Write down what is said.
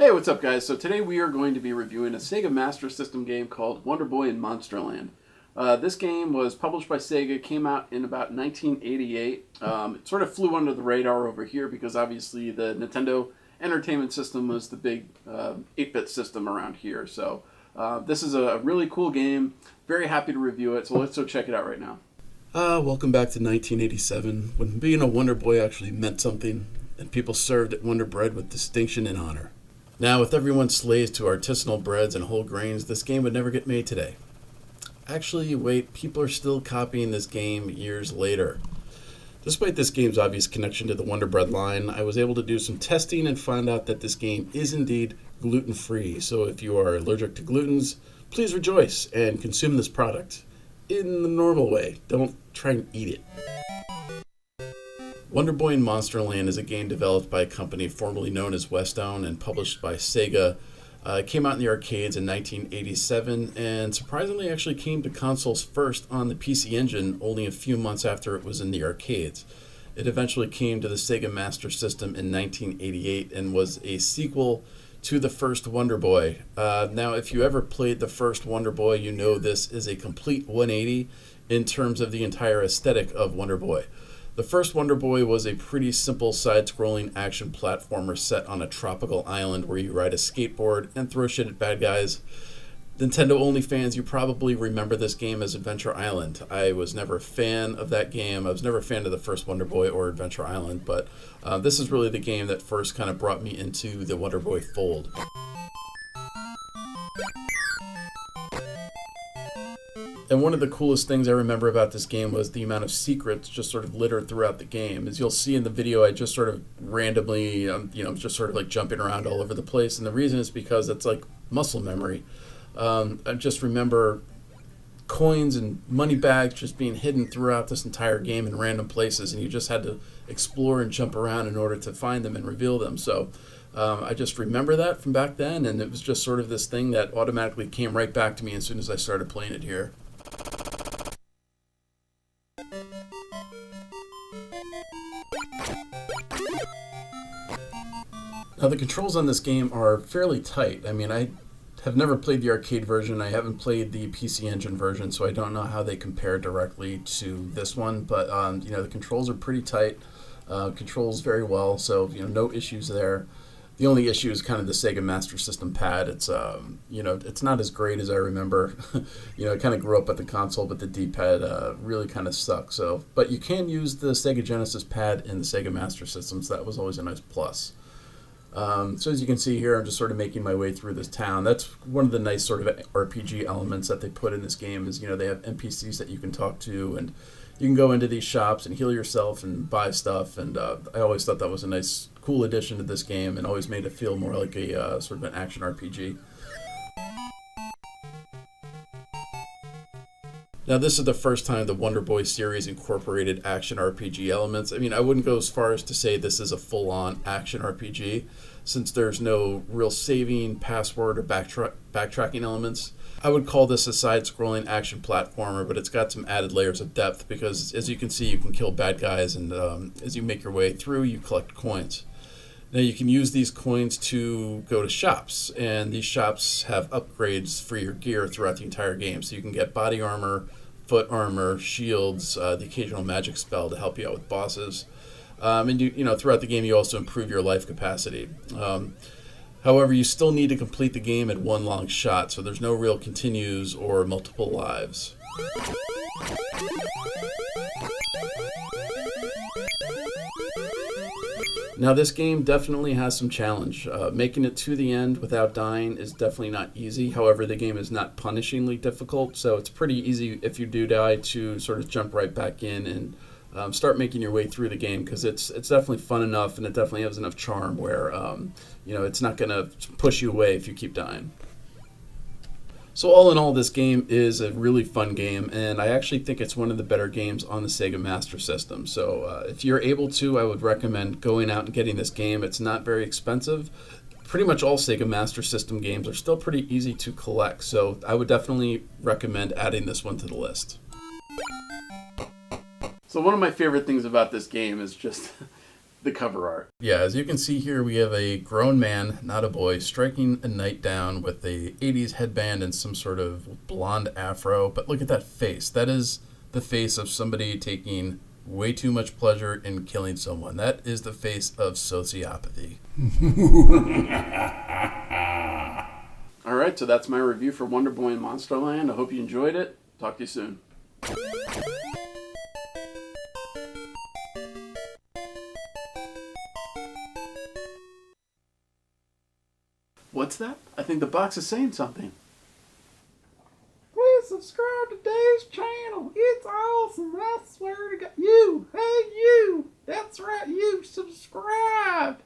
Hey, what's up guys? So today we are going to be reviewing a Sega Master System game called Wonder Boy in Monsterland. This game was published by Sega, came out in about 1988. It sort of flew under the radar over here because obviously the Nintendo Entertainment System was the big 8-bit system around here. So this is a really cool game. Very happy to review it, so let's go check it out right now. Welcome back to 1987, when being a Wonder Boy actually meant something, and people served at Wonder Bread with distinction and honor. Now, with everyone slaves to artisanal breads and whole grains, this game would never get made today. Actually, wait, people are still copying this game years later. Despite this game's obvious connection to the Wonder Bread line, I was able to do some testing and find out that this game is indeed gluten-free. So if you are allergic to glutens, please rejoice and consume this product in the normal way. Don't try and eat it. Wonder Boy in Monsterland is a game developed by a company formerly known as Westone and published by Sega. It came out in the arcades in 1987 and surprisingly actually came to consoles first on the PC Engine only a few months after it was in the arcades. It eventually came to the Sega Master System in 1988 and was a sequel to the first Wonder Boy. Now, if you ever played the first Wonder Boy, you know this is a complete 180 in terms of the entire aesthetic of Wonder Boy. The first Wonder Boy was a pretty simple side-scrolling action platformer set on a tropical island where you ride a skateboard and throw shit at bad guys. Nintendo-only fans, you probably remember this game as Adventure Island. I was never a fan of that game. I was never a fan of the first Wonder Boy or Adventure Island, but this is really the game that first kind of brought me into the Wonder Boy fold. And one of the coolest things I remember about this game was the amount of secrets just sort of littered throughout the game. As you'll see in the video, I just sort of randomly, just sort of like jumping around all over the place. And the reason is because it's like muscle memory. I just remember coins and money bags just being hidden throughout this entire game in random places. And you just had to explore and jump around in order to find them and reveal them. So I just remember that from back then. And it was just sort of this thing that automatically came right back to me as soon as I started playing it here. Now, the controls on this game are fairly tight. I mean, I have never played the arcade version. I haven't played the PC Engine version, so I don't know how they compare directly to this one. But, the controls are pretty tight. Controls very well, so, no issues there. The only issue is kind of the Sega Master System pad. It's, it's not as great as I remember. I kind of grew up at the console, but the D-pad really kind of sucks. So, but you can use the Sega Genesis pad in the Sega Master System, so that was always a nice plus. So as you can see here, I'm just sort of making my way through this town. That's one of the nice sort of RPG elements that they put in this game is, they have NPCs that you can talk to, and you can go into these shops and heal yourself and buy stuff. And I always thought that was a nice, cool addition to this game and always made it feel more like a sort of an action RPG. Now, this is the first time the Wonder Boy series incorporated action RPG elements. I mean, I wouldn't go as far as to say this is a full-on action RPG, since there's no real saving, password, or backtracking elements. I would call this a side-scrolling action platformer, but it's got some added layers of depth because, as you can see, you can kill bad guys, and as you make your way through, you collect coins. Now, you can use these coins to go to shops, and these shops have upgrades for your gear throughout the entire game. So you can get body armor, foot armor, shields, the occasional magic spell to help you out with bosses. And throughout the game, you also improve your life capacity. However, you still need to complete the game in one long shot, so there's no real continues or multiple lives. Now, this game definitely has some challenge. Making it to the end without dying is definitely not easy. However, the game is not punishingly difficult, so it's pretty easy if you do die to sort of jump right back in and start making your way through the game, because it's definitely fun enough and it definitely has enough charm where it's not going to push you away if you keep dying. So all in all, this game is a really fun game, and I actually think it's one of the better games on the Sega Master System. So if you're able to, I would recommend going out and getting this game. It's not very expensive. Pretty much all Sega Master System games are still pretty easy to collect, so I would definitely recommend adding this one to the list. So one of my favorite things about this game is just the cover art. Yeah, as you can see here, we have a grown man, not a boy, striking a knight down with a 80s headband and some sort of blonde afro. But look at that face. That is the face of somebody taking way too much pleasure in killing someone. That is the face of sociopathy. All right, so that's my review for Wonder Boy in Monsterland. I hope you enjoyed it. Talk to you soon. What's that? I think the box is saying something. Please subscribe to Dave's channel. It's awesome. I swear to God. You. Hey, you. That's right. You. Subscribe.